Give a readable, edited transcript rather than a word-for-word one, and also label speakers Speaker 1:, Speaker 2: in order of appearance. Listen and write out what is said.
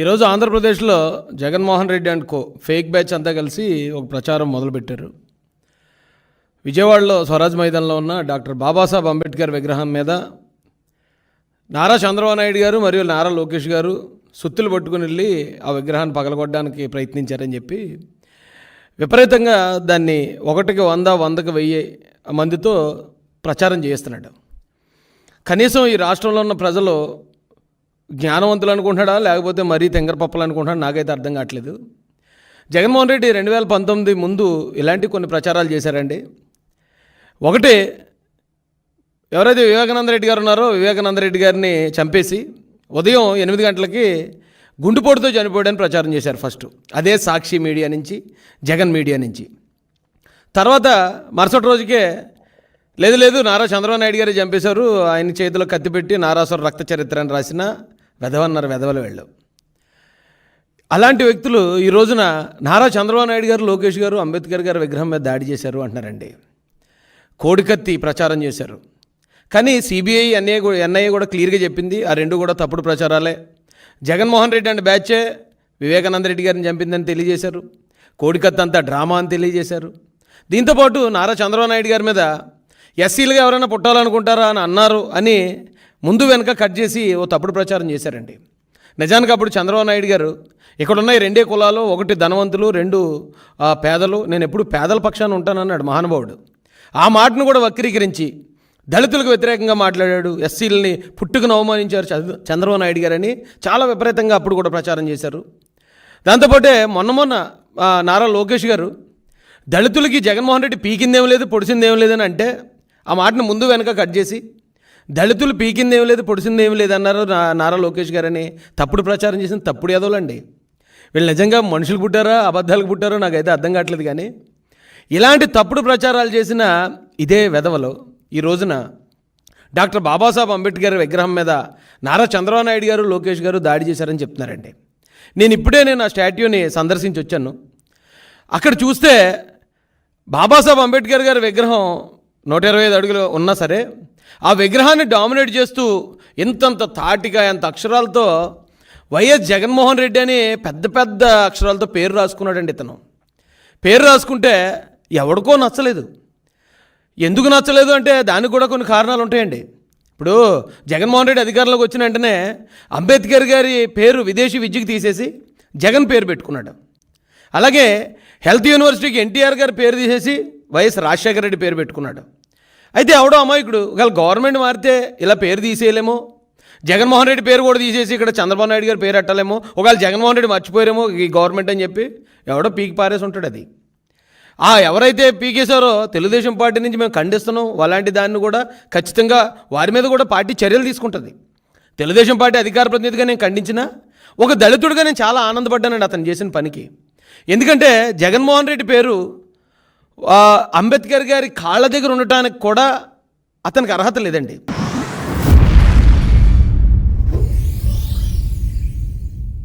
Speaker 1: ఈరోజు ఆంధ్రప్రదేశ్లో Jaganmohan Reddy and co fake batch అంతా కలిసి ఒక ప్రచారం మొదలుపెట్టారు. విజయవాడలో స్వరాజ్ మైదానంలో ఉన్న డాక్టర్ బాబాసాహెబ్ అంబేద్కర్ విగ్రహం మీద నారా చంద్రబాబు నాయుడు గారు మరియు నారా లోకేష్ గారు సుత్తులు పట్టుకుని వెళ్ళి ఆ విగ్రహాన్ని పగలగొట్టడానికి ప్రయత్నించారని చెప్పి విపరీతంగా దాన్ని 1కి 100, 100కి 1000 మందితో ప్రచారం చేస్తున్నాడు. కనీసం ఈ రాష్ట్రంలో ఉన్న ప్రజలు జ్ఞానవంతులు అనుకుంటున్నాడా లేకపోతే మరీ తెంగరపప్పలు అనుకుంటున్నాడు నాకైతే అర్థం కావట్లేదు. జగన్మోహన్ రెడ్డి 2019 ముందు ఇలాంటి కొన్ని ప్రచారాలు చేశారండి. ఒకటి, ఎవరైతే వివేకానంద రెడ్డి గారు ఉన్నారో వివేకానంద రెడ్డి గారిని చంపేసి ఉదయం 8 గంటలకి గుండెపోటుతో చనిపోయాడని ప్రచారం చేశారు ఫస్ట్. అదే సాక్షి మీడియా నుంచి, జగన్ మీడియా నుంచి. తర్వాత మరుసటి రోజుకే లేదు నారా చంద్రబాబు నాయుడు గారు చంపేశారు, ఆయన చేతిలో కత్తి పెట్టి నారాసుర రక్త చరిత్ర అని రాసిన వెధవన్నారు వెధవలు వెళ్ళు. అలాంటి వ్యక్తులు ఈ రోజున నారా చంద్రబాబు నాయుడు గారు, లోకేష్ గారు అంబేద్కర్ గారి విగ్రహం మీద దాడి చేశారు అంటున్నారండి. కోడికత్తి ప్రచారం చేశారు. కానీ సిబిఐ ఎన్ఐఏ కూడా క్లియర్గా చెప్పింది ఆ రెండు కూడా తప్పుడు ప్రచారాలే. జగన్మోహన్ రెడ్డి అండ్ బ్యాచే వివేకానంద రెడ్డి గారిని చంపిందని తెలియజేశారు. కోడికత్తి అంతా డ్రామా అని తెలియజేశారు. దీంతోపాటు నారా చంద్రబాబు నాయుడు గారి మీద ఎస్సీలుగా ఎవరైనా పుట్టాలనుకుంటారా అని అన్నారు అని ముందు వెనక కట్ చేసి ఓ తప్పుడు ప్రచారం చేశారండి. నిజానికి అప్పుడు చంద్రబాబు నాయుడు గారు ఇక్కడున్న ఈ 2 కులాలు, 1 ధనవంతులు, 2 పేదలు, నేను ఎప్పుడు పేదల పక్షాన ఉంటానన్నాడు మహానుభావుడు. ఆ మాటను కూడా వక్రీకరించి దళితులకు వ్యతిరేకంగా మాట్లాడాడు, ఎస్సీలని పుట్టుకుని అవమానించారు చంద్రబాబు నాయుడు గారని చాలా విపరీతంగా అప్పుడు కూడా ప్రచారం చేశారు. దాంతోపాటే మొన్న నారా లోకేష్ గారు దళితులకి జగన్మోహన్ రెడ్డి పీకిందేం లేదు పొడిచిందేం లేదని అంటే ఆ మాటను ముందు వెనక కట్ చేసి దళితులు పీకిందేం లేదు పొడిచిందేం లేదన్నారు నారా లోకేష్ గారని తప్పుడు ప్రచారం చేసిన తప్పుడు యాదవులండి. వీళ్ళు నిజంగా మనుషులు పుట్టారా అబద్ధాలకు పుట్టారో నాకైతే అర్థం కావట్లేదు. కానీ ఇలాంటి తప్పుడు ప్రచారాలు చేసిన ఇదే వెధవలు ఈ రోజున డాక్టర్ బాబాసాహెబ్ అంబేద్కర్ విగ్రహం మీద నారా చంద్రబాబు నాయుడు గారు, లోకేష్ గారు దాడి చేశారని చెప్తున్నారండి. నేను ఆ స్టాట్యూని సందర్శించి వచ్చాను. అక్కడ చూస్తే బాబాసాహెబ్ అంబేద్కర్ గారి విగ్రహం 125 అడుగులు ఉన్నా సరే ఆ విగ్రహాన్ని డామినేట్ చేస్తూ ఇంతంత తాటిగా ఎంత అక్షరాలతో వైఎస్ జగన్మోహన్ రెడ్డి అని పెద్ద అక్షరాలతో పేరు రాసుకున్నాడండి. ఇతను పేరు రాసుకుంటే ఎవడికో నచ్చలేదు. ఎందుకు నచ్చలేదు అంటే దానికి కూడా కొన్ని కారణాలు ఉంటాయండి. ఇప్పుడు జగన్మోహన్ రెడ్డి అధికారంలోకి వచ్చిన వెంటనే అంబేద్కర్ గారి పేరు విదేశీ విద్యకు తీసేసి జగన్ పేరు పెట్టుకున్నాడు. అలాగే హెల్త్ యూనివర్సిటీకి ఎన్టీఆర్ గారి పేరు తీసేసి వైఎస్ రాజశేఖర రెడ్డి పేరు పెట్టుకున్నాడు. అయితే ఎవడో అమాయకుడు ఒకవేళ గవర్నమెంట్ మారితే ఇలా పేరు తీసేయలేమో, జగన్మోహన్ రెడ్డి పేరు కూడా తీసేసి ఇక్కడ చంద్రబాబు నాయుడు గారి పేరు ఎట్టాలేమో, ఒకవేళ జగన్మోహన్ రెడ్డి మర్చిపోయారేమో ఈ గవర్నమెంట్ అని చెప్పి ఎవడో పీకి పారేసి ఉంటాడు. అది ఎవరైతే పీకేశారో తెలుగుదేశం పార్టీ నుంచి మేము ఖండిస్తున్నాం. అలాంటి దాన్ని కూడా ఖచ్చితంగా వారి మీద కూడా పార్టీ చర్యలు తీసుకుంటుంది. తెలుగుదేశం పార్టీ అధికార ప్రతినిధిగా నేను ఖండించిన ఒక దళితుడిగా నేను చాలా ఆనందపడ్డానండి అతను చేసిన పనికి. ఎందుకంటే జగన్మోహన్ రెడ్డి పేరు అంబేద్కర్ గారి కాళ్ళ దగ్గర ఉండటానికి కూడా అతనికి అర్హత లేదండి.